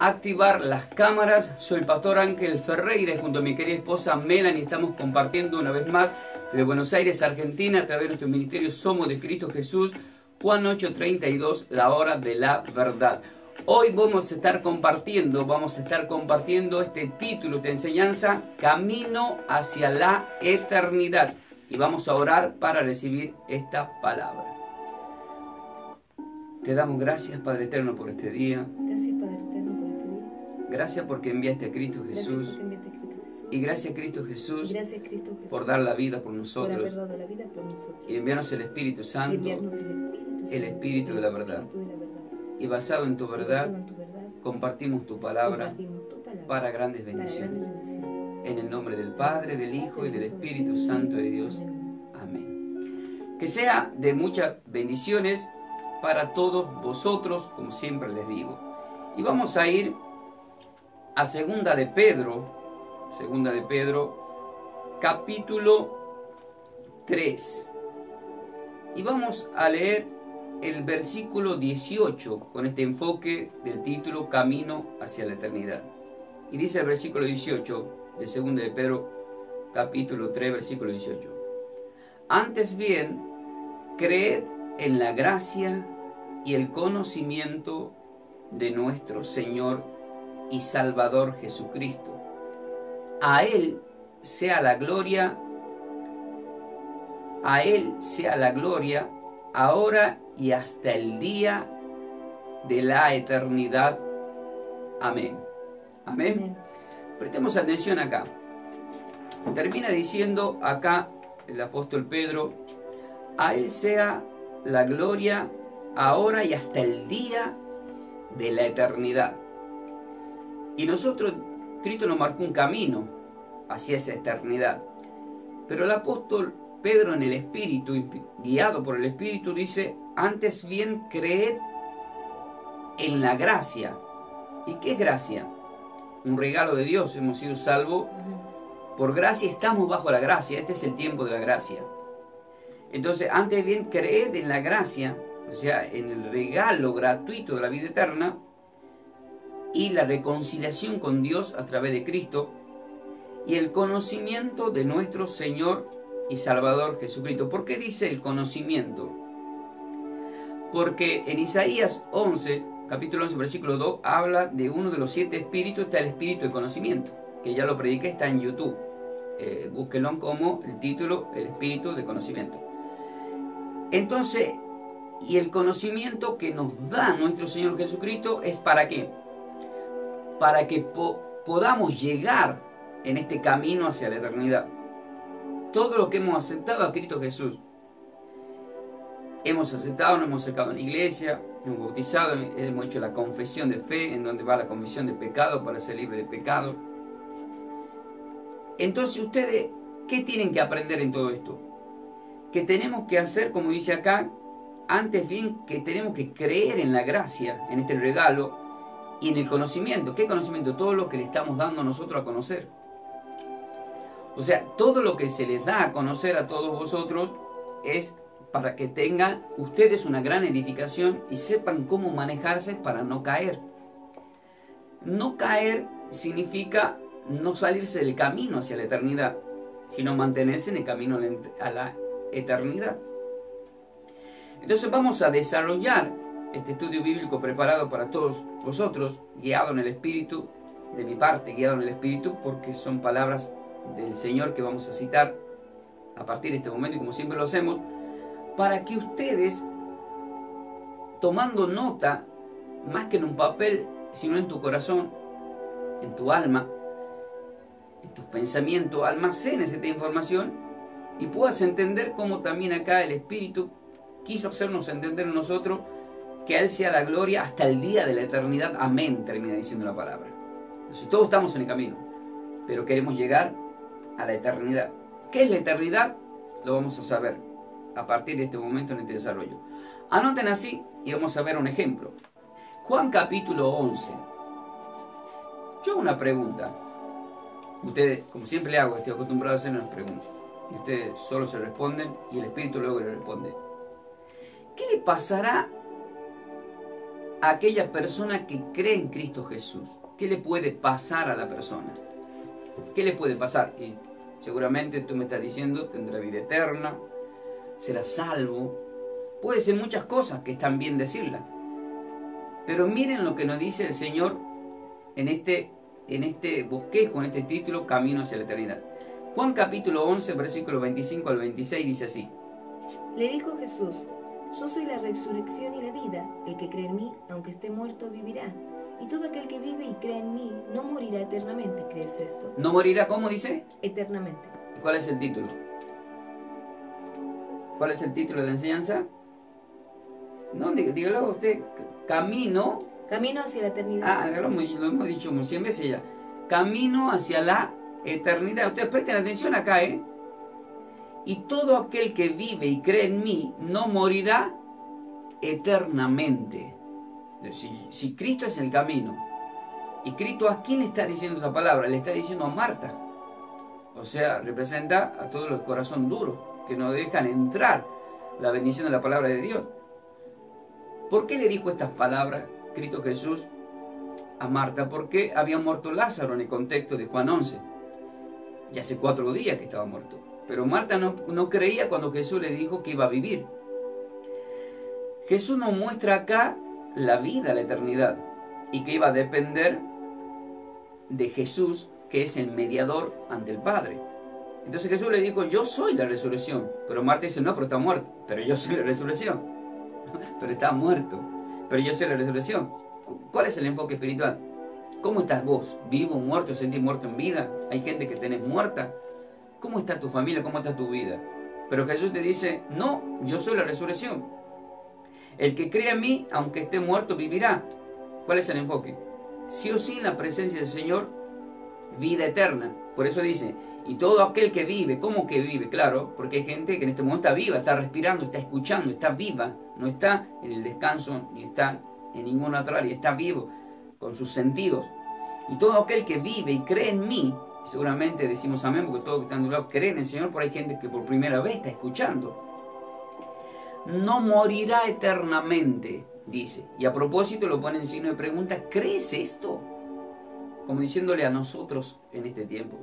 activar las cámaras. Soy el pastor Ángel Ferreira y junto a mi querida esposa Melanie estamos compartiendo una vez más desde Buenos Aires, Argentina, a través de nuestro ministerio Somos de Cristo Jesús, Juan 8:32, la hora de la verdad. Hoy vamos a estar compartiendo este título de enseñanza, Camino hacia la Eternidad. Y vamos a orar para recibir esta palabra. Te damos gracias, Padre Eterno, por este día. Gracias, Padre Eterno, por este día. Gracias porque enviaste a Cristo Jesús. Y gracias, Cristo Jesús, por dar la vida por nosotros. Por haber dado la vida por nosotros. Y enviarnos el Espíritu Santo, el Espíritu de la verdad. Y basado en tu verdad, compartimos tu palabra para grandes bendiciones. En el nombre del Padre, del Hijo y del Espíritu Santo de Dios. Amén. Que sea de muchas bendiciones para todos vosotros, como siempre les digo. Y vamos a ir a Segunda de Pedro, capítulo 3. Y vamos a leer el versículo 18 con este enfoque del título Camino hacia la Eternidad. Y dice el versículo 18 de Segunda de Pedro, capítulo 3, versículo 18. Antes bien, creed en la gracia y el conocimiento de nuestro Señor y Salvador Jesucristo. A Él sea la gloria, ahora y hasta el día de la eternidad. Amén. Amén. Amén. Prestemos atención acá. Termina diciendo acá el apóstol Pedro, a Él sea la gloria ahora y hasta el día de la eternidad. Y nosotros, Cristo nos marcó un camino hacia esa eternidad. Pero el apóstol Pedro en el Espíritu, guiado por el Espíritu, dice, antes bien creed en la gracia. ¿Y qué es gracia? Un regalo de Dios. Hemos sido salvos por gracia, estamos bajo la gracia. Este es el tiempo de la gracia. Entonces, antes bien creed en la gracia, o sea, en el regalo gratuito de la vida eterna y la reconciliación con Dios a través de Cristo y el conocimiento de nuestro Señor y Salvador Jesucristo. ¿Por qué dice el conocimiento? Porque en Isaías 11, capítulo 11, versículo 2, habla de uno de los 7 espíritus, está el espíritu de conocimiento, que ya lo prediqué, está en YouTube. Búsquenlo como el título, el espíritu de conocimiento. Entonces, y el conocimiento que nos da nuestro Señor Jesucristo es ¿para qué? Para que podamos llegar en este camino hacia la eternidad. Todo lo que hemos aceptado a Cristo Jesús, hemos aceptado, nos hemos acercado a la iglesia, hemos bautizado, hemos hecho la confesión de fe, en donde va la confesión de pecado para ser libre de pecado. Entonces ustedes, ¿qué tienen que aprender en todo esto? Que tenemos que hacer, como dice acá, antes bien que tenemos que creer en la gracia, en este regalo y en el conocimiento. ¿Qué conocimiento? Todo lo que le estamos dando nosotros a conocer. O sea, todo lo que se les da a conocer a todos vosotros es para que tengan ustedes una gran edificación y sepan cómo manejarse para no caer. No caer significa no salirse del camino hacia la eternidad, sino mantenerse en el camino a la eternidad. Entonces vamos a desarrollar este estudio bíblico preparado para todos vosotros, guiado en el Espíritu, de mi parte, guiado en el Espíritu, porque son palabras del Señor que vamos a citar a partir de este momento, y como siempre lo hacemos, para que ustedes, tomando nota, más que en un papel, sino en tu corazón, en tu alma, en tus pensamientos, almacenes esta información y puedas entender cómo también acá el Espíritu quiso hacernos entender a nosotros que a Él sea la gloria hasta el día de la eternidad. Amén, termina diciendo la palabra. Entonces todos estamos en el camino, pero queremos llegar a la eternidad. ¿Qué es la eternidad? Lo vamos a saber a partir de este momento en este desarrollo. Anoten así y vamos a ver un ejemplo. Juan capítulo 11. Yo hago una pregunta. Ustedes, como siempre le hago, estoy acostumbrado a hacer unas preguntas. Y ustedes solo se responden y el Espíritu luego le responde. ¿Qué le pasará a aquella persona que cree en Cristo Jesús? ¿Qué le puede pasar a la persona? ¿Qué le puede pasar? Y seguramente tú me estás diciendo, tendrá vida eterna, será salvo. Puede ser muchas cosas que están bien decirla. Pero miren lo que nos dice el Señor en este bosquejo, en este título, Camino hacia la eternidad. Juan capítulo 11, versículo 25 al 26 dice así. Le dijo Jesús: yo soy la resurrección y la vida. El que cree en mí, aunque esté muerto, vivirá. Y todo aquel que vive y cree en mí no morirá eternamente. ¿Crees esto? ¿No morirá cómo dice? Eternamente. ¿Y cuál es el título? ¿Cuál es el título de la enseñanza? No, dígalo usted. Camino hacia la eternidad. lo hemos dicho como 100 veces ya. Camino hacia la eternidad. Ustedes presten atención acá, ¿eh? Y todo aquel que vive y cree en mí no morirá eternamente. Si Cristo es el camino, y Cristo, ¿a quién le está diciendo esta palabra? Le está diciendo a Marta. O sea, representa a todos los corazones duros que no dejan entrar la bendición de la palabra de Dios. ¿Por qué le dijo estas palabras Cristo Jesús a Marta? Porque había muerto Lázaro en el contexto de Juan 11. Ya hace 4 días que estaba muerto. Pero Marta no creía cuando Jesús le dijo que iba a vivir. Jesús nos muestra acá la vida, la eternidad, y que iba a depender de Jesús, que es el mediador ante el Padre. Entonces Jesús le dijo: yo soy la resurrección. Pero Marta dice: no, pero está muerto. Pero yo soy la resurrección. Pero está muerto. Pero yo soy la resurrección. ¿Cuál es el enfoque espiritual? ¿Cómo estás vos? ¿Vivo, muerto, sentís muerto en vida? Hay gente que tenés muerta. ¿Cómo está tu familia? ¿Cómo está tu vida? Pero Jesús te dice: no, yo soy la resurrección. El que cree en mí, aunque esté muerto, vivirá. ¿Cuál es el enfoque? Sí o sí, en la presencia del Señor, vida eterna. Por eso dice: y todo aquel que vive. ¿Cómo que vive? Claro, porque hay gente que en este momento está viva, está respirando, está escuchando, está viva. No está en el descanso, ni está en ninguna otra área. Está vivo, con sus sentidos. Y todo aquel que vive y cree en mí, seguramente decimos amén, porque todos que están de un lado creen en el Señor, pero hay gente que por primera vez está escuchando. No morirá eternamente, dice. Y a propósito lo pone en signo de pregunta: ¿crees esto? Como diciéndole a nosotros en este tiempo: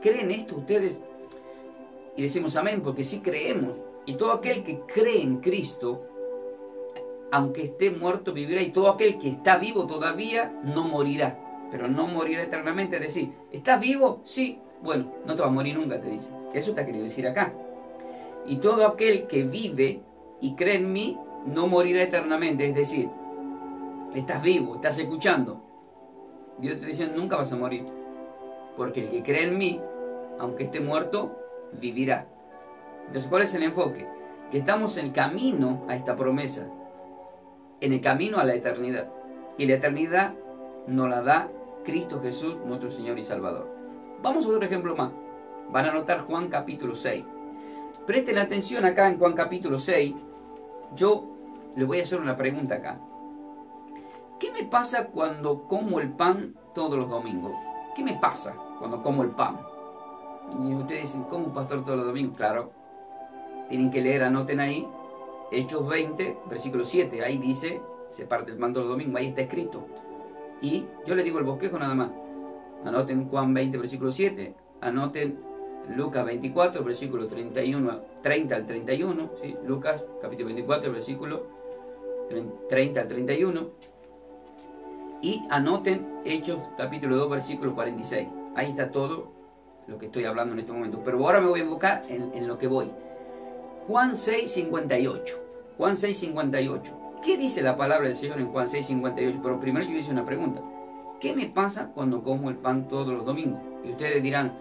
¿creen esto ustedes? Y decimos amén, porque sí creemos. Y todo aquel que cree en Cristo, aunque esté muerto, vivirá. Y todo aquel que está vivo todavía no morirá, pero no morirá eternamente. Es decir, ¿estás vivo? Sí. Bueno, no te vas a morir nunca, te dice. Eso te ha querido decir acá. Y todo aquel que vive y cree en mí no morirá eternamente. Es decir, estás vivo, estás escuchando. Dios te dice: nunca vas a morir. Porque el que cree en mí, aunque esté muerto, vivirá. Entonces, ¿cuál es el enfoque? Que estamos en el camino a esta promesa. En el camino a la eternidad. Y la eternidad nos la da Cristo Jesús, nuestro Señor y Salvador. Vamos a otro ejemplo más. Van a anotar Juan capítulo 6. Presten atención acá en Juan capítulo 6. Yo les voy a hacer una pregunta acá. ¿Qué me pasa cuando como el pan todos los domingos? ¿Qué me pasa cuando como el pan? Y ustedes dicen: ¿cómo un pastor todos los domingos? Claro, tienen que leer, anoten ahí, Hechos 20, versículo 7. Ahí dice: se parte el pan todos los domingos, ahí está escrito. Y yo les digo el bosquejo nada más. Anoten Juan 20, versículo 7. Anoten Lucas 24, versículo 30 al 31. ¿Sí? Lucas capítulo 24, versículo 30 al 31. Y anoten Hechos capítulo 2, versículo 46. Ahí está todo lo que estoy hablando en este momento. Pero ahora me voy a enfocar en lo que voy. Juan 6, 58. Juan 6, 58. ¿Qué dice la palabra del Señor en Juan 6, 58? Pero primero yo hice una pregunta. ¿Qué me pasa cuando como el pan todos los domingos? Y ustedes dirán: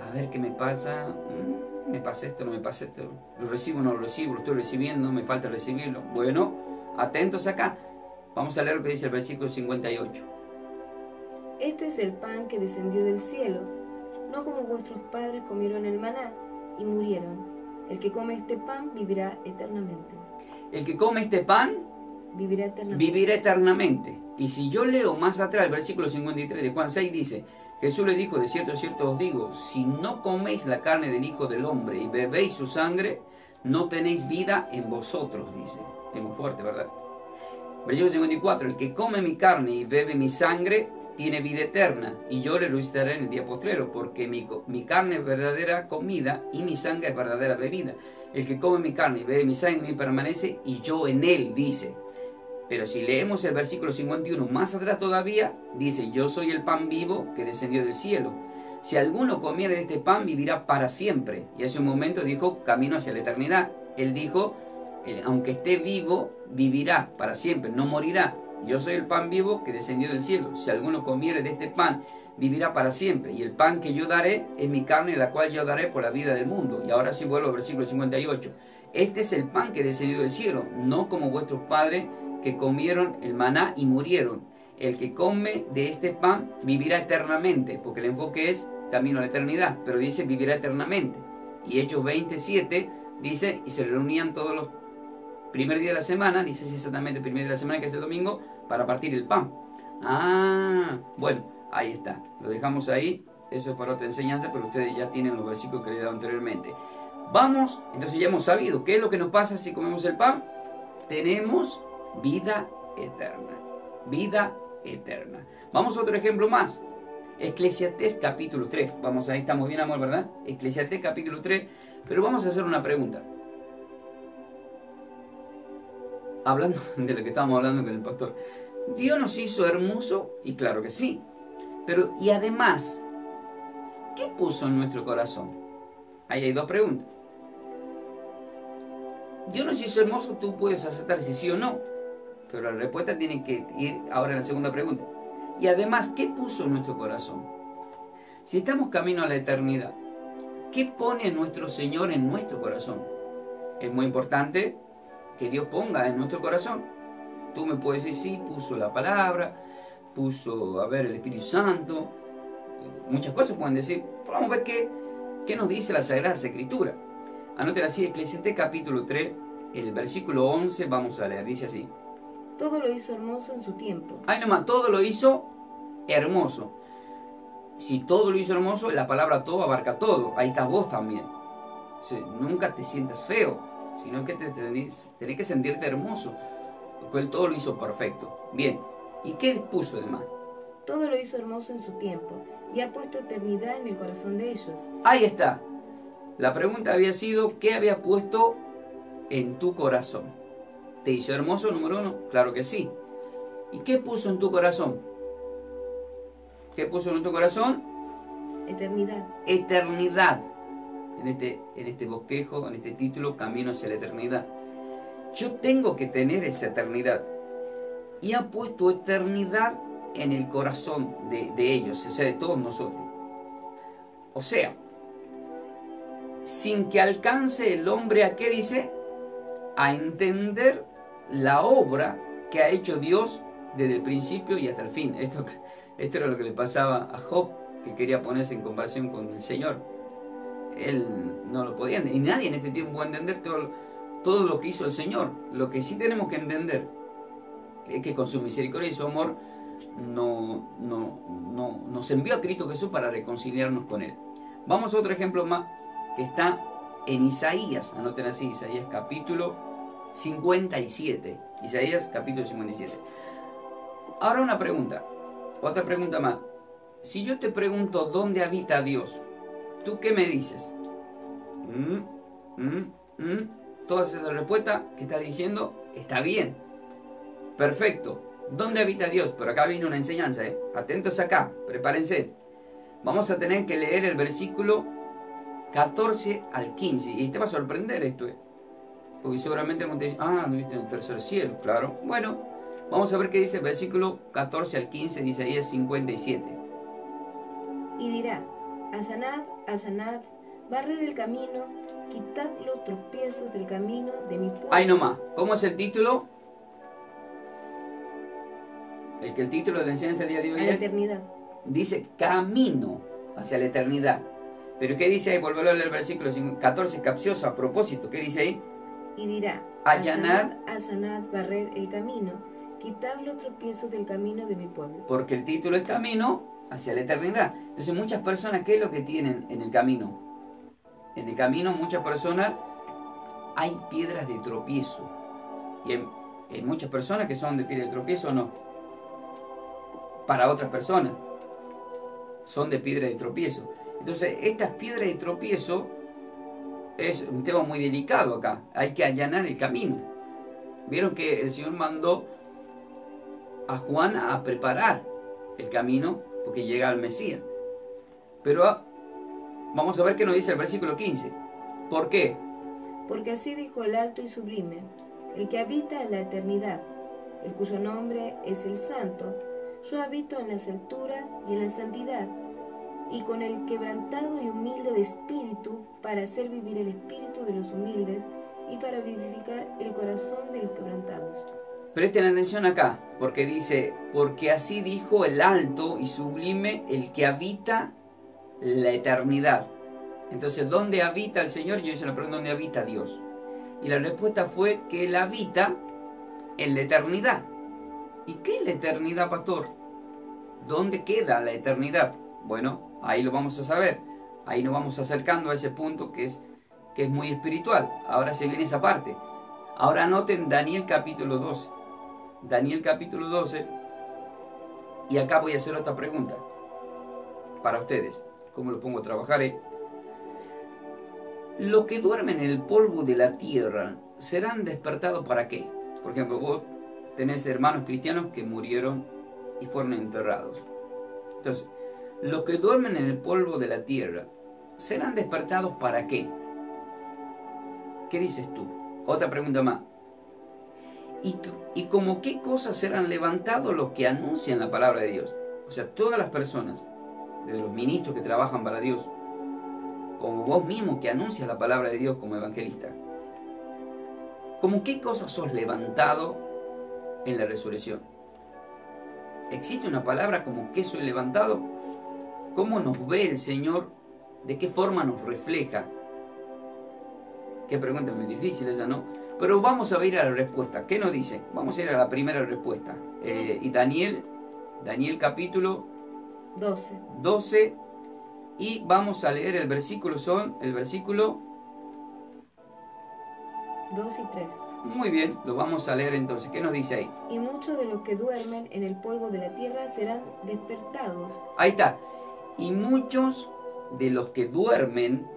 a ver, ¿qué me pasa? ¿Me pasa esto? ¿No me pasa esto? ¿Lo recibo o no lo recibo? ¿Lo estoy recibiendo? ¿Me falta recibirlo? Bueno, atentos acá. Vamos a leer lo que dice el versículo 58. Este es el pan que descendió del cielo, no como vuestros padres comieron el maná y murieron. El que come este pan vivirá eternamente. El que come este pan vivirá eternamente. Vivirá eternamente. Y si yo leo más atrás, el versículo 53 de Juan 6 dice: Jesús le dijo: de cierto os digo, si no coméis la carne del Hijo del Hombre y bebéis su sangre, no tenéis vida en vosotros, dice. Es muy fuerte, ¿verdad? Versículo 54, el que come mi carne y bebe mi sangre tiene vida eterna, y yo le resucitaré en el día postrero, porque mi carne es verdadera comida y mi sangre es verdadera bebida. El que come mi carne y bebe mi sangre en mí permanece, y yo en él, dice. Pero si leemos el versículo 51 más atrás todavía, dice, yo soy el pan vivo que descendió del cielo. Si alguno comiere de este pan, vivirá para siempre. Y hace un momento dijo, camino hacia la eternidad. Él dijo, aunque esté vivo, vivirá para siempre, no morirá. Yo soy el pan vivo que descendió del cielo. Si alguno comiere de este pan, vivirá para siempre. Y el pan que yo daré es mi carne, la cual yo daré por la vida del mundo. Y ahora sí vuelvo al versículo 58. Este es el pan que descendió del cielo, no como vuestros padres que comieron el maná y murieron. El que come de este pan vivirá eternamente, porque el enfoque es camino a la eternidad, pero dice vivirá eternamente. Y Hechos 27 dice, y se reunían todos los primer día de la semana, dice exactamente el primer día de la semana, que es el domingo, para partir el pan. Bueno, ahí está, lo dejamos ahí, eso es para otra enseñanza, pero ustedes ya tienen los versículos que les he dado anteriormente. Vamos, entonces ya hemos sabido qué es lo que nos pasa si comemos el pan. Tenemos vida eterna, vida eterna. Vamos a otro ejemplo más, Eclesiastés capítulo 3, vamos, ahí estamos bien, amor, ¿verdad? Eclesiastés capítulo 3, pero vamos a hacer una pregunta. Hablando de lo que estábamos hablando con el pastor, Dios nos hizo hermoso, y claro que sí, pero y además, ¿qué puso en nuestro corazón? Ahí hay dos preguntas. Dios nos hizo hermoso, tú puedes aceptar si sí o no, pero la respuesta tiene que ir ahora en la segunda pregunta. Y además, ¿qué puso en nuestro corazón? Si estamos camino a la eternidad, ¿qué pone nuestro Señor en nuestro corazón? Es muy importante que Dios ponga en nuestro corazón. Tú me puedes decir, sí, puso la palabra, puso, el Espíritu Santo, muchas cosas pueden decir. Pero vamos a ver qué nos dice la Sagrada Escritura. Anoten así, Eclesiastés capítulo 3, el versículo 11, vamos a leer, dice así. Todo lo hizo hermoso en su tiempo. Ahí nomás, todo lo hizo hermoso. Si todo lo hizo hermoso, la palabra todo abarca todo. Ahí estás vos también. O sea, nunca te sientas feo, sino que tenés que sentirte hermoso, porque Él todo lo hizo perfecto. Bien, ¿y qué puso además? Todo lo hizo hermoso en su tiempo, y ha puesto eternidad en el corazón de ellos. Ahí está. La pregunta había sido, ¿qué había puesto en tu corazón? ¿Te hizo hermoso, número uno? Claro que sí. ¿Y qué puso en tu corazón? ¿Qué puso en tu corazón? Eternidad. Eternidad. En este bosquejo, en este título, Camino hacia la eternidad. Yo tengo que tener esa eternidad. Y ha puesto eternidad en el corazón de ellos, o sea, de todos nosotros. O sea, sin que alcance el hombre a ¿qué dice? A entender la obra que ha hecho Dios desde el principio y hasta el fin. Esto era lo que le pasaba a Job, que quería ponerse en comparación con el Señor. Él no lo podía entender, y nadie en este tiempo puede entender todo lo que hizo el Señor. Lo que sí tenemos que entender es que con su misericordia y su amor nos envió a Cristo Jesús para reconciliarnos con Él. Vamos a otro ejemplo más que está en Isaías. Anoten así, Isaías capítulo 57. Isaías capítulo 57. Ahora una pregunta, otra pregunta más. Si yo te pregunto dónde habita Dios, ¿tú qué me dices? Todas esas respuestas que estás diciendo está bien, perfecto. ¿Dónde habita Dios? Pero acá viene una enseñanza, atentos acá, prepárense. Vamos a tener que leer el versículo 14 al 15, y te va a sorprender esto, porque seguramente te dice, viste en el tercer cielo, claro. Bueno, vamos a ver qué dice el versículo 14 al 15 de Isaías 57. Y dirá, allanad, allanad, barred el camino, quitad los tropiezos del camino de mi pueblo. Ahí nomás, ¿cómo es el título? El título de la enseñanza del día de hoy a la es, eternidad. Dice camino hacia la eternidad. Pero ¿qué dice ahí? Volvemos a leer el versículo 14, capcioso a propósito. ¿Qué dice ahí? Y dirá, allanad, allanad, barred el camino, quitad los tropiezos del camino de mi pueblo. Porque el título es camino hacia la eternidad. Entonces muchas personas, ¿qué es lo que tienen en el camino? En el camino muchas personas hay piedras de tropiezo. Y Hay muchas personas que son de piedra de tropiezo o no. Para otras personas son de piedra de tropiezo. Entonces, estas piedras de tropiezo es un tema muy delicado acá. Hay que allanar el camino. Vieron que el Señor mandó a Juan a preparar el camino porque llega al Mesías. Pero vamos a ver qué nos dice el versículo 15. ¿Por qué? Porque así dijo el alto y sublime, el que habita en la eternidad, el cuyo nombre es el Santo. Yo habito en las alturas y en la santidad, y con el quebrantado y humilde de espíritu, para hacer vivir el espíritu de los humildes y para vivificar el corazón de los quebrantados. Presten atención acá, porque dice, porque así dijo el alto y sublime, el que habita la eternidad. Entonces, ¿dónde habita el Señor? Yo hice la pregunta, ¿dónde habita Dios? Y la respuesta fue que Él habita en la eternidad. ¿Y qué es la eternidad, pastor? ¿Dónde queda la eternidad? Bueno, ahí lo vamos a saber. Ahí nos vamos acercando a ese punto que es muy espiritual. Ahora se viene esa parte. Ahora anoten Daniel capítulo 12. Daniel capítulo 12. Y acá voy a hacer otra pregunta para ustedes. ¿Cómo lo pongo a trabajar? Los que duermen en el polvo de la tierra serán despertados ¿para qué? Por ejemplo, vos tenés hermanos cristianos que murieron y fueron enterrados. Entonces, los que duermen en el polvo de la tierra serán despertados ¿para qué? ¿Qué dices tú? Otra pregunta más. ¿Y como qué cosas serán levantados los que anuncian la palabra de Dios? O sea, todas las personas, desde los ministros que trabajan para Dios, como vos mismo que anuncias la palabra de Dios como evangelista, ¿cómo qué cosas sos levantado en la resurrección? ¿Existe una palabra como que soy levantado? ¿Cómo nos ve el Señor? ¿De qué forma nos refleja? Qué pregunta muy difícil esa, ¿no? Pero vamos a ir a la respuesta. ¿Qué nos dice? Vamos a ir a la primera respuesta. Y Daniel capítulo 12. Y vamos a leer el versículo, el versículo 2 y 3. Muy bien, lo vamos a leer entonces. ¿Qué nos dice ahí? Y muchos de los que duermen en el polvo de la tierra serán despertados. Ahí está. Y muchos de los que duermen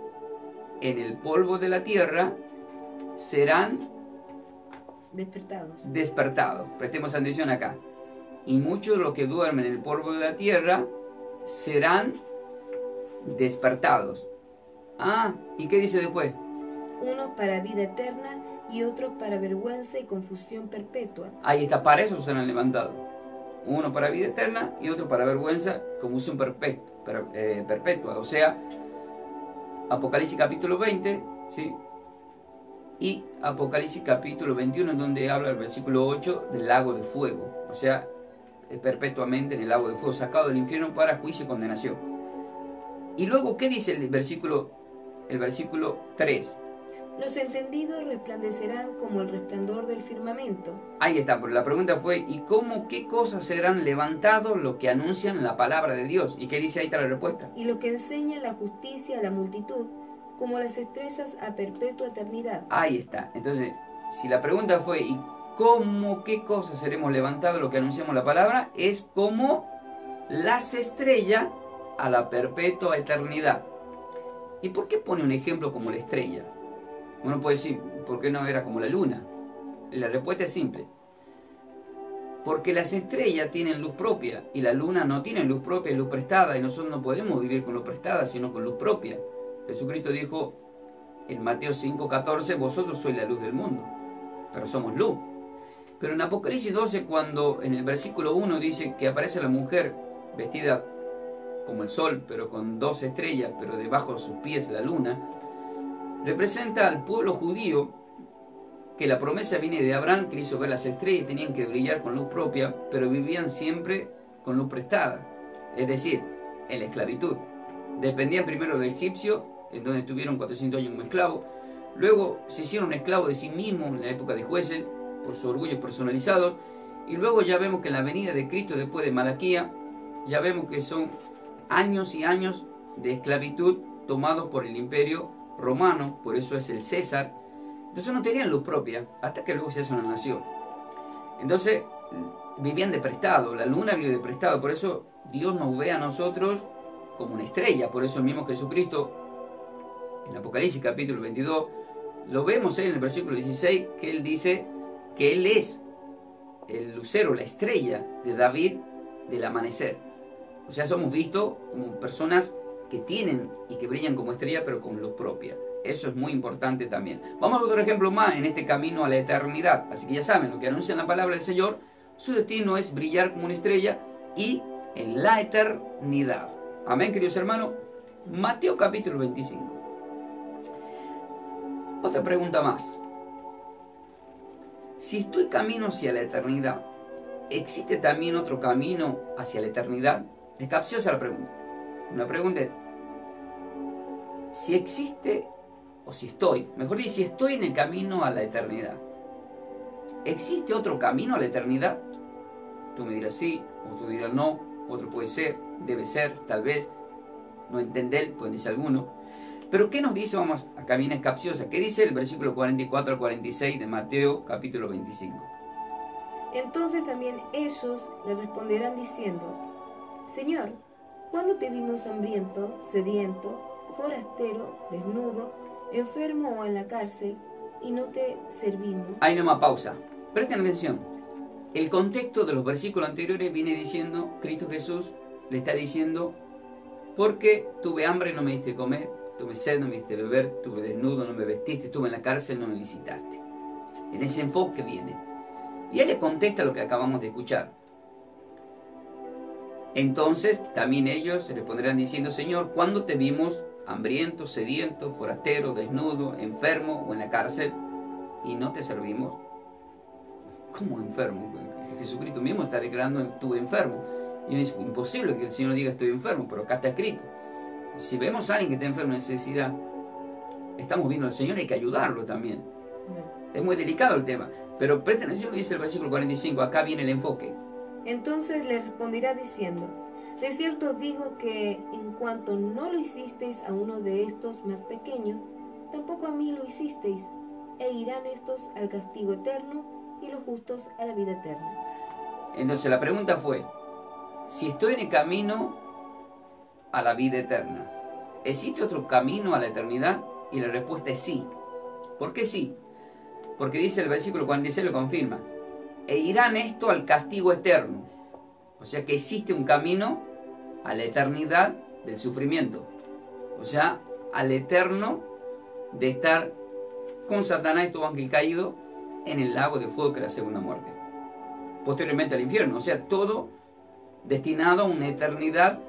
en el polvo de la tierra serán despertados. Prestemos atención acá. Y muchos de los que duermen en el polvo de la tierra serán despertados. ¿Y qué dice después? Unos para vida eterna y otros para vergüenza y confusión perpetua. Ahí está, para eso serán levantados. Uno para vida eterna y otro para vergüenza, confusión perpetua. O sea, Apocalipsis capítulo 20, ¿sí? Y Apocalipsis capítulo 21, en donde habla el versículo 8 del lago de fuego. O sea, perpetuamente en el lago de fuego, sacado del infierno para juicio y condenación. Y luego, ¿qué dice el versículo 3? Los entendidos resplandecerán como el resplandor del firmamento. Ahí está, pero la pregunta fue, ¿y qué cosas serán levantados los que anuncian la palabra de Dios? ¿Y qué dice? Ahí está la respuesta. Y los que enseñan la justicia a la multitud, como las estrellas a perpetua eternidad. Ahí está. Entonces, si la pregunta fue, ¿y qué cosas seremos levantados los que anunciamos la palabra? Es como las estrellas a la perpetua eternidad. ¿Y por qué pone un ejemplo como la estrella? Uno puede decir, ¿por qué no era como la luna? La respuesta es simple. Porque las estrellas tienen luz propia y la luna no tiene luz propia, es luz prestada, y nosotros no podemos vivir con luz prestada, sino con luz propia. Jesucristo dijo en Mateo 5:14, vosotros sois la luz del mundo, pero somos luz. Pero en Apocalipsis 12, cuando en el versículo 1 dice que aparece la mujer vestida como el sol, pero con 2 estrellas, pero debajo de sus pies la luna, representa al pueblo judío que la promesa viene de Abraham, que hizo ver las estrellas y tenían que brillar con luz propia, pero vivían siempre con luz prestada, es decir, en la esclavitud. Dependían primero de egipcio, en donde estuvieron 400 años como esclavos, luego se hicieron esclavos de sí mismos en la época de jueces, por su orgullo personalizado, y luego ya vemos que en la venida de Cristo después de Malaquía, ya vemos que son años y años de esclavitud tomados por el imperio romano, por eso es el César. Entonces no tenían luz propia, hasta que luego se hace una nación. Entonces vivían de prestado, la luna vive de prestado, por eso Dios nos ve a nosotros como una estrella. Por eso el mismo Jesucristo, en Apocalipsis capítulo 22, lo vemos en el versículo 16, que Él dice que Él es el lucero, la estrella de David del amanecer. O sea, somos vistos como personas que tienen y que brillan como estrella, pero con luz propia. Eso es muy importante también. Vamos a otro ejemplo más en este camino a la eternidad. Así que ya saben, lo que anuncia la palabra del Señor, su destino es brillar como una estrella y en la eternidad. Amén, queridos hermanos. Mateo capítulo 25. Otra pregunta más. Si estoy camino hacia la eternidad, ¿existe también otro camino hacia la eternidad? Es capciosa la pregunta. Una pregunta es, si existe, o si estoy, mejor dicho, si estoy en el camino a la eternidad, ¿existe otro camino a la eternidad? Tú me dirás sí, otro dirá no, otro puede ser, debe ser, tal vez, no entender, pueden decir alguno. Pero ¿qué nos dice? Vamos a caminar capciosa. ¿Qué dice el versículo 44 al 46 de Mateo capítulo 25? Entonces también ellos le responderán diciendo, Señor, ¿cuándo te vimos hambriento, sediento, forastero, desnudo, enfermo o en la cárcel, y no te servimos? Hay una pausa. Presten atención. El contexto de los versículos anteriores viene diciendo, Cristo Jesús le está diciendo, porque tuve hambre y no me diste comer, tuve sed, no me diste beber, tuve desnudo, no me vestiste, estuve en la cárcel, no me visitaste. En ese enfoque viene. Y él le contesta lo que acabamos de escuchar. Entonces también ellos responderán diciendo, Señor, ¿cuándo te vimos hambriento, sediento, forastero, desnudo, enfermo o en la cárcel y no te servimos? ¿Cómo enfermo? Jesucristo mismo está declarando, estuve enfermo. Y es imposible que el Señor diga estoy enfermo, pero acá está escrito. Si vemos a alguien que está enfermo en necesidad, estamos viendo al Señor, hay que ayudarlo también. Es muy delicado el tema. Pero presten atención, dice el versículo 45, acá viene el enfoque. Entonces le responderá diciendo, de cierto os digo que en cuanto no lo hicisteis a uno de estos más pequeños, tampoco a mí lo hicisteis, e irán estos al castigo eterno y los justos a la vida eterna. Entonces la pregunta fue, si estoy en el camino a la vida eterna, ¿existe otro camino a la eternidad? Y la respuesta es sí. ¿Por qué sí? Porque dice el versículo 46, lo confirma, e irán esto al castigo eterno. O sea que existe un camino a la eternidad del sufrimiento. O sea, al eterno de estar con Satanás y todo ángel caído en el lago de fuego, que es la segunda muerte. Posteriormente al infierno. O sea, todo destinado a una eternidad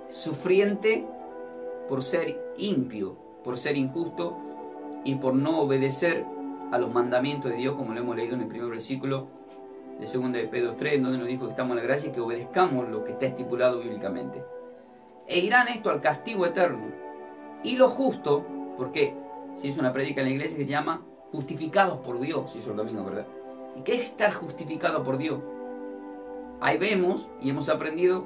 sufriente por ser impío, por ser injusto y por no obedecer a los mandamientos de Dios, como lo hemos leído en el primer versículo de 2 de Pedro 3, donde nos dijo que estamos en la gracia y que obedezcamos lo que está estipulado bíblicamente. E irán esto al castigo eterno. Y lo justo, porque se hizo una prédica en la iglesia que se llama justificados por Dios, se hizo el domingo, ¿verdad? ¿Y qué es estar justificado por Dios? Ahí vemos y hemos aprendido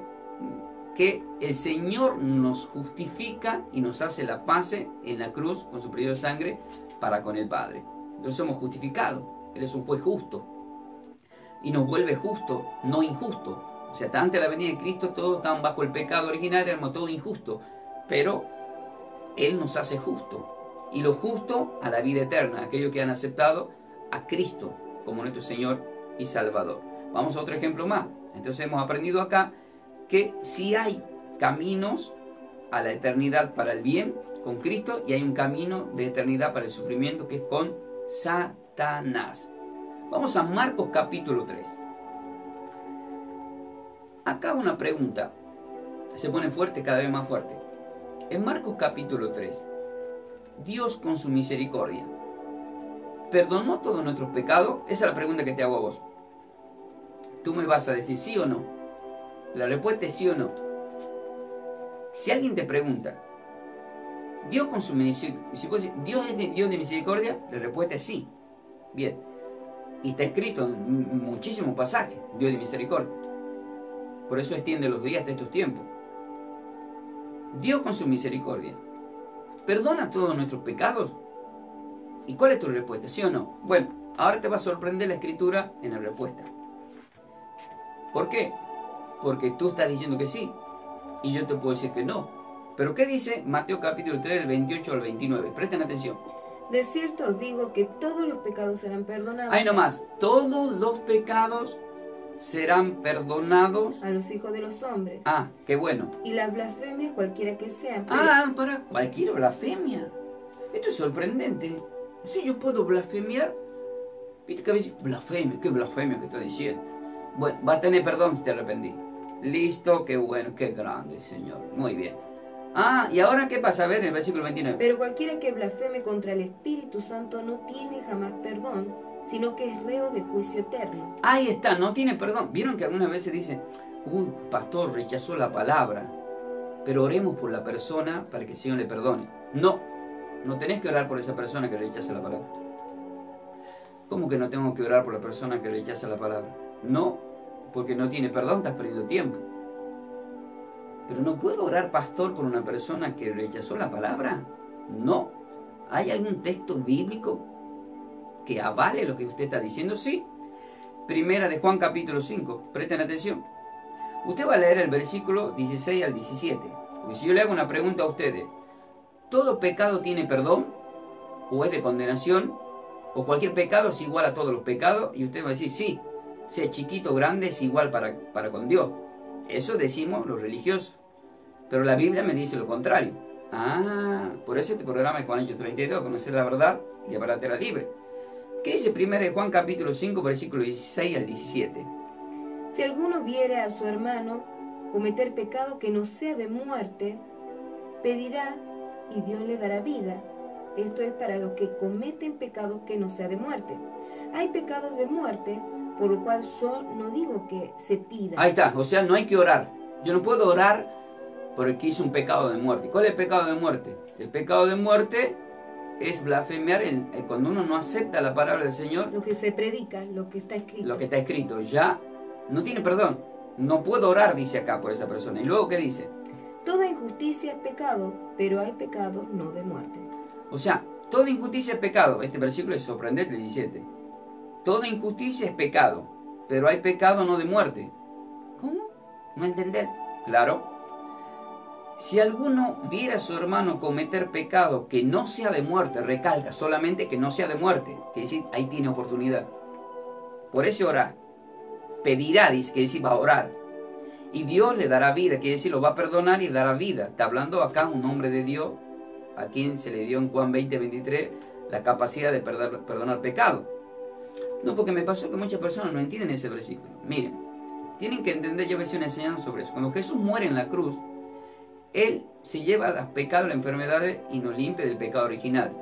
que el Señor nos justifica y nos hace la paz en la cruz con su periodo de sangre para con el Padre. Entonces somos justificados. Él es un juez justo y nos vuelve justo, no injusto. O sea, antes de la venida de Cristo todos estaban bajo el pecado original, éramos todos injustos, pero Él nos hace justo, y lo justo a la vida eterna, aquellos que han aceptado a Cristo como nuestro Señor y Salvador. Vamos a otro ejemplo más. Entonces hemos aprendido acá que sí hay caminos a la eternidad para el bien con Cristo y hay un camino de eternidad para el sufrimiento que es con Satanás. Vamos a Marcos capítulo 3. Acá una pregunta se pone fuerte, cada vez más fuerte. En Marcos capítulo 3, Dios con su misericordia ¿perdonó todos nuestros pecados? Esa es la pregunta que te hago a vos. Tú me vas a decir sí o no. La respuesta es sí o no. Si alguien te pregunta, ¿Dios con su misericordia, Dios es Dios de misericordia? La respuesta es sí. Bien. Y está escrito en muchísimos pasajes, Dios de misericordia. Por eso extiende los días de estos tiempos. Dios con su misericordia ¿perdona todos nuestros pecados? ¿Y cuál es tu respuesta? ¿Sí o no? Bueno, Ahora te va a sorprender la escritura en la respuesta. ¿Por qué? Porque tú estás diciendo que sí, y yo te puedo decir que no. Pero ¿qué dice Mateo capítulo 3, del 28 al 29? Presten atención. De cierto os digo que todos los pecados serán perdonados. Ahí nomás, todos los pecados serán perdonados a los hijos de los hombres. Ah, qué bueno. Y las blasfemias cualquiera que sean. Para cualquier blasfemia. Esto es sorprendente. Si yo puedo blasfemiar, viste que a veces, blasfemia, qué blasfemia que estoy diciendo. Bueno, vas a tener perdón si te arrepentí. Listo, qué bueno, qué grande, Señor. Muy bien. ¿Y ahora qué pasa? A ver, el versículo 29. Pero cualquiera que blasfeme contra el Espíritu Santo no tiene jamás perdón, sino que es reo de juicio eterno. Ahí está, no tiene perdón. ¿Vieron que algunas veces dicen, pastor, rechazó la palabra, pero oremos por la persona para que el Señor le perdone? No tenés que orar por esa persona que rechaza la palabra. ¿Cómo que no tengo que orar por la persona que rechaza la palabra? No, porque no tiene perdón, estás perdiendo tiempo. Pero no puedo orar, pastor, por una persona que rechazó la palabra. No. ¿Hay algún texto bíblico que avale lo que usted está diciendo? Sí. Primera de Juan capítulo 5. Presten atención. Usted va a leer el versículo 16 al 17. Porque si yo le hago una pregunta a ustedes, ¿todo pecado tiene perdón? ¿O es de condenación? ¿O cualquier pecado es igual a todos los pecados? Y usted va a decir, sí, sea chiquito o grande, es igual para con Dios. Eso decimos los religiosos. Pero la Biblia me dice lo contrario. Por eso este programa es Juan 8:32, conocer la verdad y la verdad te hará libre. ¿Qué dice 1 Juan capítulo 5, versículo 16 al 17? Si alguno viere a su hermano cometer pecado que no sea de muerte, pedirá y Dios le dará vida. Esto es para los que cometen pecados que no sea de muerte. Hay pecados de muerte, por lo cual yo no digo que se pida. Ahí está, o sea, no hay que orar. Yo no puedo orar por el que hizo un pecado de muerte. ¿Cuál es el pecado de muerte? El pecado de muerte es blasfemiar cuando uno no acepta la palabra del Señor. Lo que se predica, lo que está escrito. Lo que está escrito, ya no tiene perdón. No puedo orar, dice acá, por esa persona. ¿Y luego qué dice? Toda injusticia es pecado, pero hay pecado no de muerte. O sea, toda injusticia es pecado. Este versículo es sorprendente, el 17. Toda injusticia es pecado, pero hay pecado no de muerte. ¿Cómo? ¿No entender? Claro. Si alguno viera a su hermano cometer pecado que no sea de muerte, recalca solamente que no sea de muerte, que decir, ahí tiene oportunidad. Por eso orar. Pedirá, dice, que decir, va a orar. Y Dios le dará vida, que decir, lo va a perdonar y dará vida. Está hablando acá un hombre de Dios, a quien se le dio en Juan 20:23 la capacidad de perdonar pecado. No, porque me pasó que muchas personas no entienden ese versículo. Miren, tienen que entender, yo voy a hacer una enseñanza sobre eso. Cuando Jesús muere en la cruz, Él se lleva los pecados, las enfermedades y nos limpia del pecado original.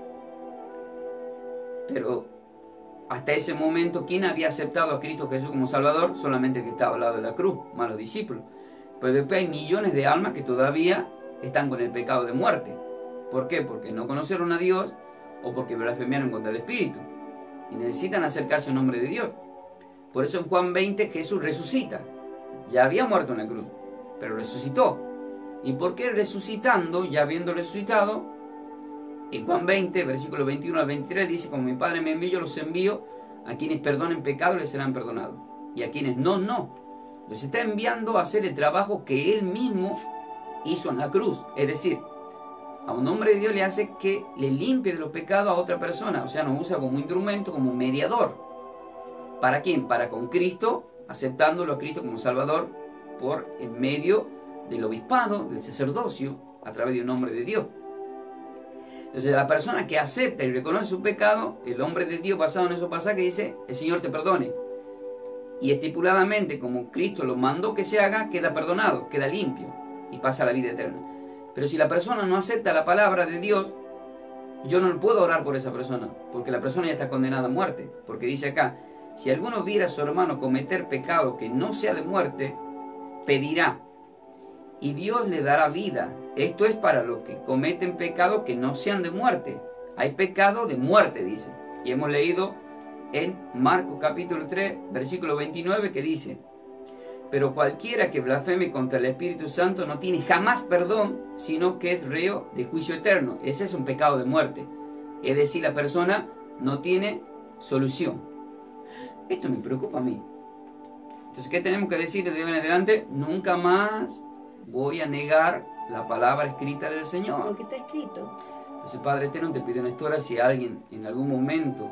Pero hasta ese momento, ¿quién había aceptado a Cristo Jesús como Salvador? Solamente el que estaba al lado de la cruz, más los discípulos. Pero después hay millones de almas que todavía están con el pecado de muerte. ¿Por qué? Porque no conocieron a Dios o porque blasfemiaron contra el Espíritu. Y necesitan acercarse al nombre de Dios. Por eso en Juan 20 Jesús resucita. Ya había muerto en la cruz, pero resucitó. ¿Y por qué resucitando, ya habiendo resucitado? En Juan 20, versículo 21 al 23 dice, como mi Padre me envió, yo los envío, a quienes perdonen pecados les serán perdonados. Y a quienes no. Los está enviando a hacer el trabajo que Él mismo hizo en la cruz. Es decir, a un hombre de Dios le hace que le limpie de los pecados a otra persona. O sea, nos usa como instrumento, como mediador. ¿Para quién? Para con Cristo, aceptándolo a Cristo como Salvador por en medio del obispado, del sacerdocio, a través de un hombre de Dios. Entonces la persona que acepta y reconoce su pecado, el hombre de Dios basado en esos pasajes dice, el Señor te perdone. Y estipuladamente, como Cristo lo mandó que se haga, queda perdonado, queda limpio y pasa a la vida eterna. Pero si la persona no acepta la palabra de Dios, yo no puedo orar por esa persona, porque la persona ya está condenada a muerte. Porque dice acá, si alguno viera a su hermano cometer pecado que no sea de muerte, pedirá y Dios le dará vida. Esto es para los que cometen pecados que no sean de muerte. Hay pecado de muerte, dice. Y hemos leído en Marcos capítulo 3, versículo 29, que dice, pero cualquiera que blasfeme contra el Espíritu Santo no tiene jamás perdón, sino que es reo de juicio eterno. Ese es un pecado de muerte. Es decir, la persona no tiene solución. Esto me preocupa a mí. Entonces, ¿qué tenemos que decir desde hoy en adelante? Nunca más voy a negar la palabra escrita del Señor. Lo que está escrito. Entonces, Padre Eterno, te pido en esta hora, si alguien en algún momento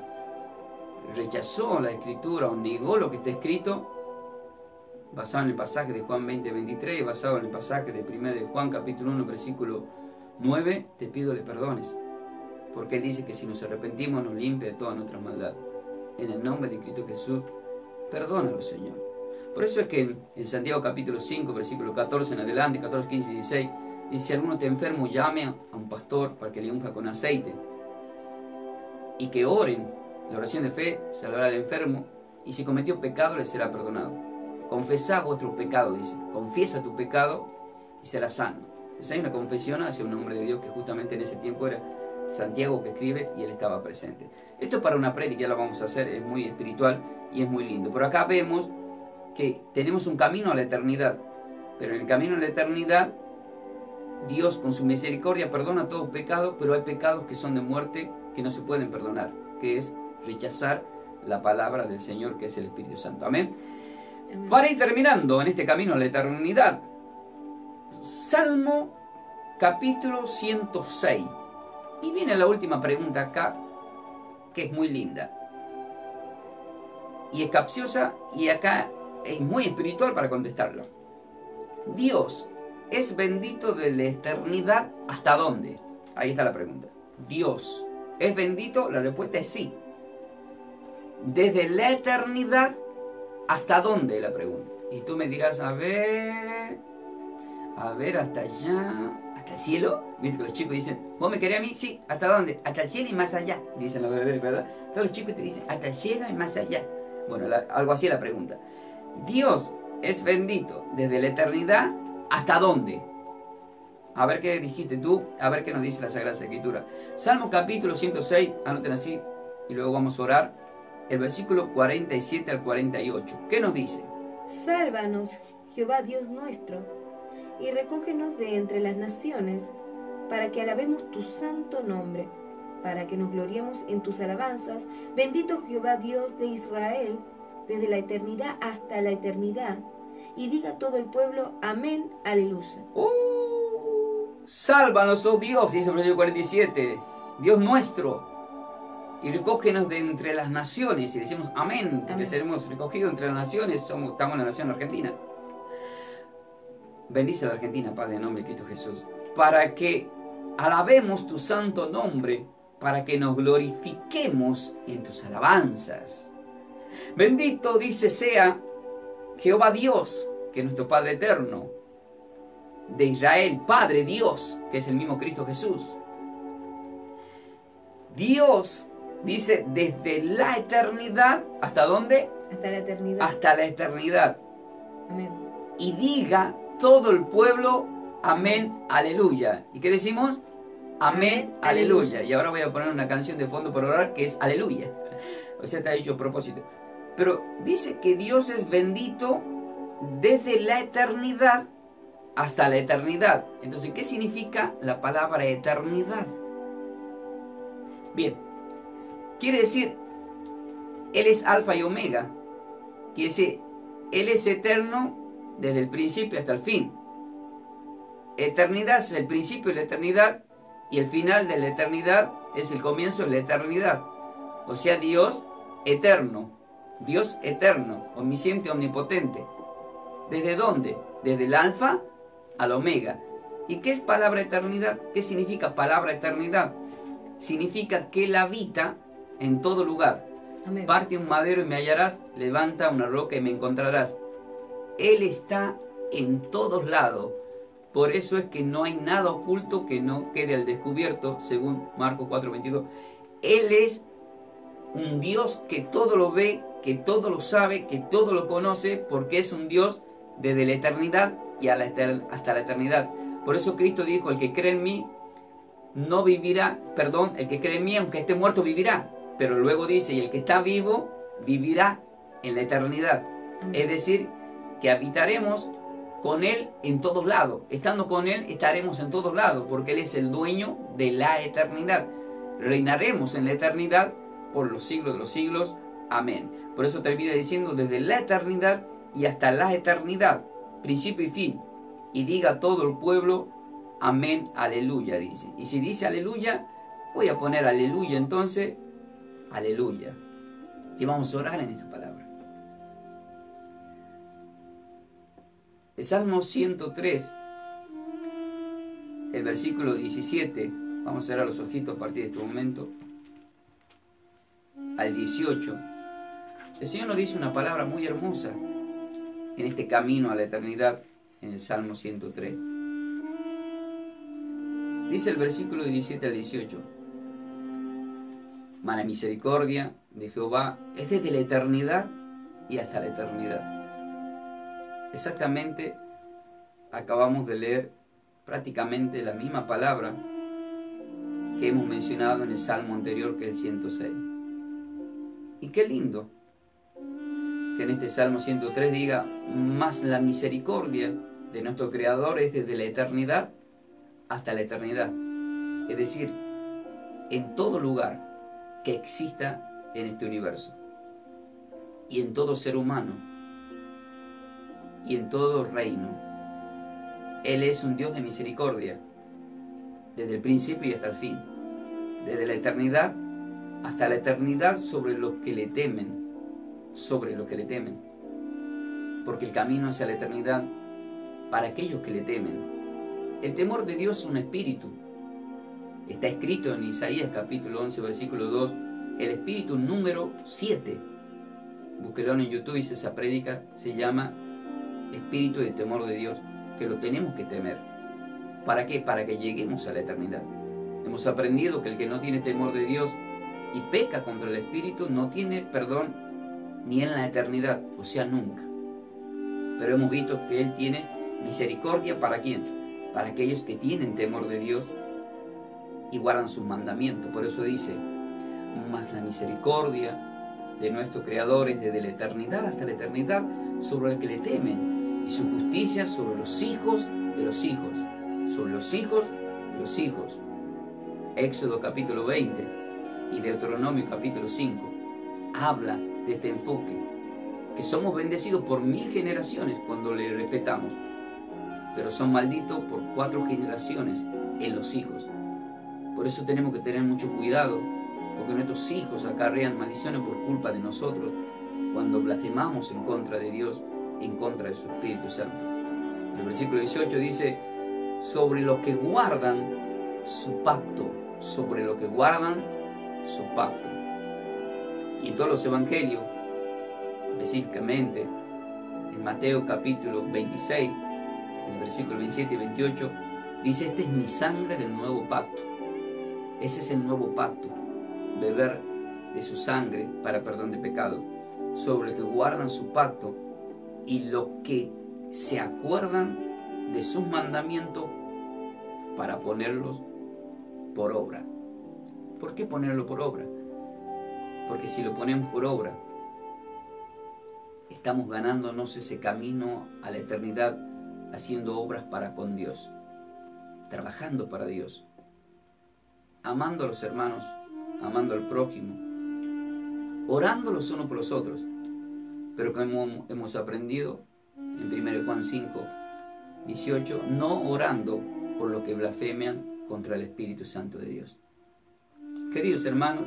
rechazó la Escritura o negó lo que está escrito, basado en el pasaje de Juan 20:23 y basado en el pasaje de 1 de Juan capítulo 1 versículo 9, te pido le perdones, porque Él dice que si nos arrepentimos nos limpia de toda nuestra maldad. En el nombre de Cristo Jesús, perdónalo, Señor. Por eso es que en Santiago capítulo 5 versículo 14 en adelante, 14, 15 y 16, dice: si alguno está enfermo, llame a un pastor para que le unja con aceite y que oren. La oración de fe salvará al enfermo, y si cometió pecado le será perdonado. Confesad vuestros pecados, dice. Confiesa tu pecado y serás sano. Entonces hay una confesión hacia un hombre de Dios que justamente en ese tiempo era Santiago que escribe, y él estaba presente. Esto es para una prédica, ya la vamos a hacer, es muy espiritual y es muy lindo. Pero acá vemos que tenemos un camino a la eternidad, pero en el camino a la eternidad Dios con su misericordia perdona todo pecado, pero hay pecados que son de muerte que no se pueden perdonar, que es rechazar la palabra del Señor, que es el Espíritu Santo. Amén. Amén. Para ir terminando en este camino a la eternidad, Salmo capítulo 106. Y viene la última pregunta acá, que es muy linda y es capciosa, y acá es muy espiritual para contestarlo. Dios es bendito de la eternidad, ¿hasta dónde? Ahí está la pregunta. Dios es bendito, la respuesta es sí. Desde la eternidad, ¿hasta dónde? La pregunta. Y tú me dirás, a ver, hasta allá, hasta el cielo. Viste que los chicos dicen, ¿vos me querés a mí? Sí, ¿hasta dónde? Hasta el cielo y más allá, dicen los bebés, ¿verdad? Todos los chicos te dicen, hasta el cielo y más allá. Bueno, algo así es la pregunta. Dios es bendito desde la eternidad, ¿hasta dónde? A ver qué dijiste tú, a ver qué nos dice la Sagrada Escritura. Salmo capítulo 106, anoten así, y luego vamos a orar. El versículo 47 al 48. ¿Qué nos dice? Sálvanos, Jehová Dios nuestro, y recógenos de entre las naciones, para que alabemos tu santo nombre, para que nos gloriemos en tus alabanzas. Bendito Jehová Dios de Israel, desde la eternidad hasta la eternidad. Y diga todo el pueblo, amén, aleluya. Sálvanos, oh Dios, dice el versículo 47, Dios nuestro, y recógenos de entre las naciones. Y decimos amén, porque seremos recogidos entre las naciones. Estamos en la nación argentina. Bendice a la Argentina, Padre, en nombre de Cristo Jesús, para que alabemos tu santo nombre, para que nos glorifiquemos en tus alabanzas. Bendito, dice, sea Jehová Dios, que es nuestro Padre eterno, de Israel, Padre Dios, que es el mismo Cristo Jesús. Dios, dice, desde la eternidad, ¿hasta dónde? Hasta la eternidad. Hasta la eternidad. Amén. Y diga todo el pueblo, amén, aleluya. ¿Y qué decimos? Amén, aleluya. Y ahora voy a poner una canción de fondo para orar, que es aleluya. O sea, está hecho a propósito. Pero dice que Dios es bendito desde la eternidad hasta la eternidad. Entonces, ¿qué significa la palabra eternidad? Bien, quiere decir, Él es alfa y omega. Quiere decir, Él es eterno desde el principio hasta el fin. Eternidad es el principio de la eternidad, y el final de la eternidad es el comienzo de la eternidad. O sea, Dios eterno, omnisciente, omnipotente. ¿Desde dónde? Desde el alfa al omega. ¿Y qué es palabra eternidad? ¿Qué significa palabra eternidad? Significa que Él habita en todo lugar. Amén. Parte un madero y me hallarás, levanta una roca y me encontrarás. Él está en todos lados. Por eso es que no hay nada oculto que no quede al descubierto, según Marcos 4:22. Él es un Dios que todo lo ve, que todo lo sabe, que todo lo conoce, porque es un Dios desde la eternidad y hasta la eternidad. Por eso Cristo dijo, el que cree en mí no vivirá, el que cree en mí, aunque esté muerto, vivirá. Pero luego dice, y el que está vivo, vivirá en la eternidad. Es decir, que habitaremos con Él en todos lados. Estando con Él, estaremos en todos lados, porque Él es el dueño de la eternidad. Reinaremos en la eternidad por los siglos de los siglos. Amén. Por eso termina diciendo desde la eternidad y hasta la eternidad, principio y fin. Y diga todo el pueblo, amén, aleluya, dice. Y si dice aleluya, voy a poner aleluya entonces, aleluya. Y vamos a orar en esta palabra. El Salmo 103, el versículo 17, vamos a cerrar los ojitos a partir de este momento, al 18. El Señor nos dice una palabra muy hermosa en este camino a la eternidad, en el Salmo 103. Dice el versículo 17 al 18: mas la misericordia de Jehová es desde la eternidad y hasta la eternidad. Exactamente, acabamos de leer prácticamente la misma palabra que hemos mencionado en el Salmo anterior, que es el 106. Y qué lindo que en este Salmo 103 diga, mas la misericordia de nuestro Creador es desde la eternidad hasta la eternidad. Es decir, en todo lugar que exista en este universo, y en todo ser humano, y en todo reino, Él es un Dios de misericordia, desde el principio y hasta el fin, desde la eternidad hasta la eternidad, sobre los que le temen, porque el camino hacia la eternidad para aquellos que le temen. El temor de Dios es un espíritu. Está escrito en Isaías capítulo 11 versículo 2, el espíritu número 7. Búsquelo en YouTube, dice esa prédica, se llama espíritu de temor de Dios, que lo tenemos que temer. ¿Para qué? Para que lleguemos a la eternidad. Hemos aprendido que el que no tiene temor de Dios y peca contra el espíritu no tiene perdón ni en la eternidad, o sea, nunca. Pero hemos visto que Él tiene misericordia. ¿Para quién? Para aquellos que tienen temor de Dios y guardan sus mandamientos. Por eso dice, mas la misericordia de nuestro Creador es desde la eternidad hasta la eternidad sobre el que le temen, y su justicia sobre los hijos de los hijos, sobre los hijos de los hijos. Éxodo capítulo 20 y Deuteronomio capítulo 5 habla de este enfoque, que somos bendecidos por 1000 generaciones cuando le respetamos, pero son malditos por 4 generaciones en los hijos. Por eso tenemos que tener mucho cuidado, porque nuestros hijos acarrean maldiciones por culpa de nosotros cuando blasfemamos en contra de Dios, en contra de su Espíritu Santo. El versículo 18 dice, sobre los que guardan su pacto, sobre los que guardan su pacto. Y en todos los evangelios, específicamente en Mateo capítulo 26, en el versículo 27 y 28, dice, esta es mi sangre del nuevo pacto. Ese es el nuevo pacto, beber de su sangre para perdón de pecado, sobre los que guardan su pacto y los que se acuerdan de sus mandamientos para ponerlos por obra. ¿Por qué ponerlo por obra? Porque si lo ponemos por obra, estamos ganándonos ese camino a la eternidad, haciendo obras para con Dios, trabajando para Dios, amando a los hermanos, amando al prójimo, orando los unos por los otros, pero como hemos aprendido en 1 Juan 5, 18, no orando por los que blasfeman contra el Espíritu Santo de Dios. Queridos hermanos,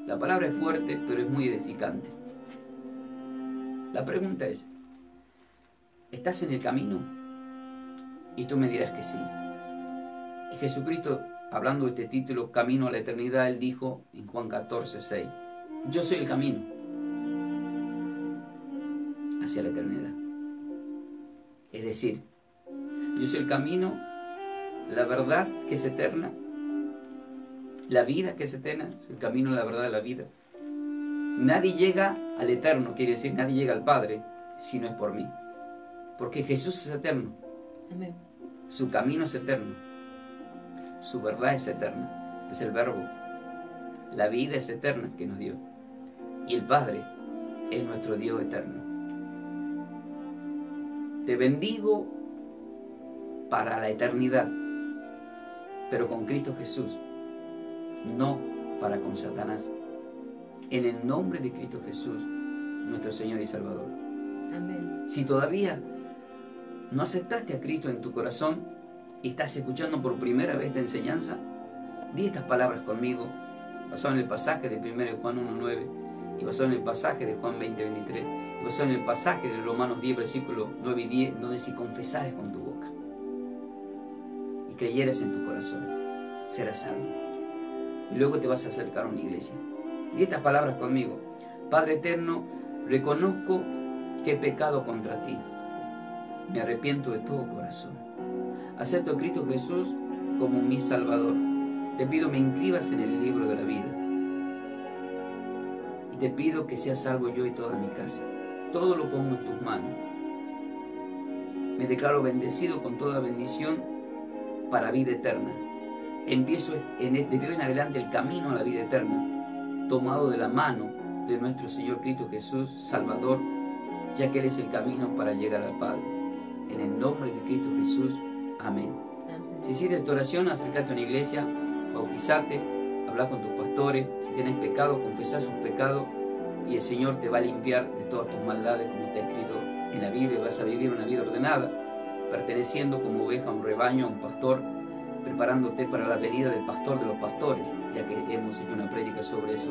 la palabra es fuerte, pero es muy edificante. La pregunta es, ¿estás en el camino? Y tú me dirás que sí. Y Jesucristo, hablando de este título, Camino a la Eternidad, Él dijo en Juan 14, 6, yo soy el camino hacia la eternidad. Es decir, yo soy el camino, la verdad que es eterna, la vida que es eterna, el camino, la verdad, la vida. Nadie llega al eterno, quiere decir, nadie llega al Padre si no es por mí. Porque Jesús es eterno. Amén. Su camino es eterno. Su verdad es eterna. Es el Verbo. La vida es eterna que nos dio. Y el Padre es nuestro Dios eterno. Te bendigo para la eternidad, pero con Cristo Jesús, no para con Satanás. en el nombre de Cristo Jesús, nuestro Señor y Salvador. Amén. Si todavía no aceptaste a Cristo en tu corazón y estás escuchando por primera vez esta enseñanza, di estas palabras conmigo, basado en el pasaje de 1 Juan 1:9, y basado en el pasaje de Juan 20:23, y basado en el pasaje de Romanos 10, versículos 9 y 10, donde si confesares con tu boca y creyeres en tu corazón, serás salvo. Y luego te vas a acercar a una iglesia. Di estas palabras conmigo. Padre eterno, reconozco que he pecado contra ti. Me arrepiento de todo corazón. Acepto a Cristo Jesús como mi Salvador. Te pido me inscribas en el libro de la vida. Y te pido que sea salvo yo y toda mi casa. Todo lo pongo en tus manos. Me declaro bendecido con toda bendición para vida eterna. Empiezo desde hoy en adelante el camino a la vida eterna, tomado de la mano de nuestro Señor Cristo Jesús, Salvador, ya que Él es el camino para llegar al Padre. En el nombre de Cristo Jesús. Amén. Si hiciste tu oración, acércate a una iglesia, bautizate, habla con tus pastores. Si tienes pecado, confesá sus pecados y el Señor te va a limpiar de todas tus maldades, como está escrito en la Biblia. Vas a vivir una vida ordenada, perteneciendo como oveja a un rebaño, a un pastor, preparándote para la venida del pastor de los pastores, ya que hemos hecho una prédica sobre eso,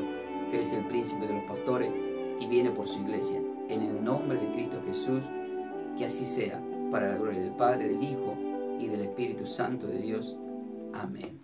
que Él es el príncipe de los pastores y viene por su iglesia. En el nombre de Cristo Jesús, que así sea, para la gloria del Padre, del Hijo y del Espíritu Santo de Dios. Amén.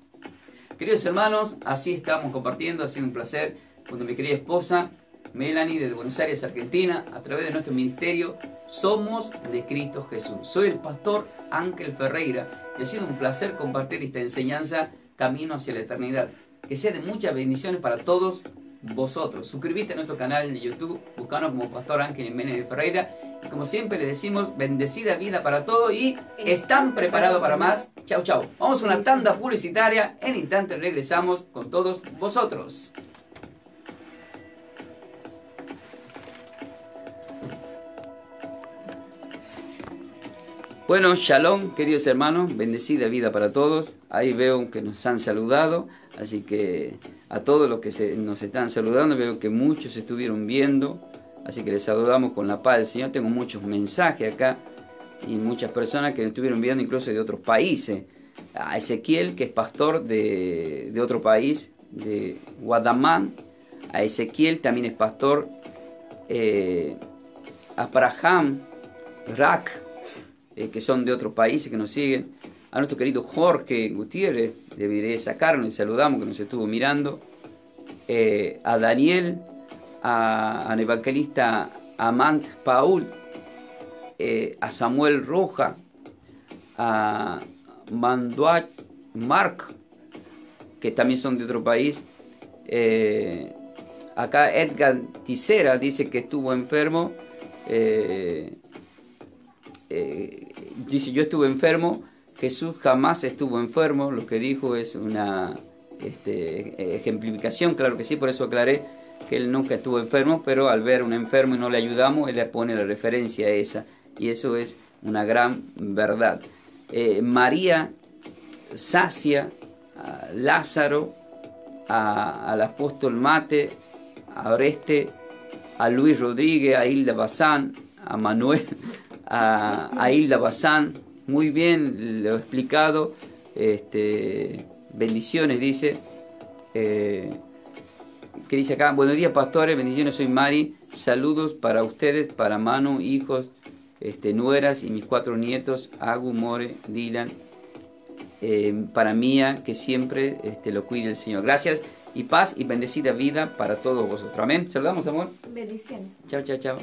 Queridos hermanos, así estamos compartiendo, ha sido un placer con mi querida esposa Melanie desde Buenos Aires, Argentina, a través de nuestro ministerio Somos de Cristo Jesús. Soy el pastor Ángel Ferreira y ha sido un placer compartir esta enseñanza Camino hacia la Eternidad. Que sea de muchas bendiciones para todos vosotros. Suscríbete a nuestro canal de YouTube, buscanos como Pastor Ángel Jiménez Ferreira. Y como siempre le decimos, bendecida vida para todos y ¿están preparados para más? Chau, chau. Vamos a una tanda publicitaria. En instante regresamos con todos vosotros. Bueno, shalom, queridos hermanos, bendecida vida para todos. Ahí veo que nos han saludado, así que a todos los que nos están saludando, veo que muchos estuvieron viendo, así que les saludamos con la paz del Señor. Tengo muchos mensajes acá y muchas personas que nos estuvieron viendo incluso de otros países. A Ezequiel, que es pastor de otro país, de Guadamán. A Ezequiel también es pastor. Abraham, Rak, que son de otros países que nos siguen. A nuestro querido Jorge Gutiérrez, debería sacarnos y saludamos, que nos estuvo mirando. A Daniel, al evangelista Amant Paul, a Samuel Roja, a Manduat Mark, que también son de otro país. Acá Edgar Tisera dice que estuvo enfermo. Dice, yo estuve enfermo. Jesús jamás estuvo enfermo. Lo que dijo es una ejemplificación, claro que sí, por eso aclaré que él nunca estuvo enfermo, pero al ver a un enfermo y no le ayudamos, él le pone la referencia a esa, y eso es una gran verdad. María sacia a Lázaro, al apóstol Mate, a Oreste, a Luis Rodríguez, a Hilda Bazán, a Manuel, a Hilda Bazán. Muy bien lo he explicado. Bendiciones, dice. Que dice acá: buenos días, pastores, bendiciones, soy Mari. Saludos para ustedes, para Manu, hijos, nueras y mis 4 nietos, Agu, More, Dylan. Para Mía, que siempre lo cuide el Señor. Gracias y paz y bendecida vida para todos vosotros. Amén. Saludamos, amor. Bendiciones. Chao, chao, chao.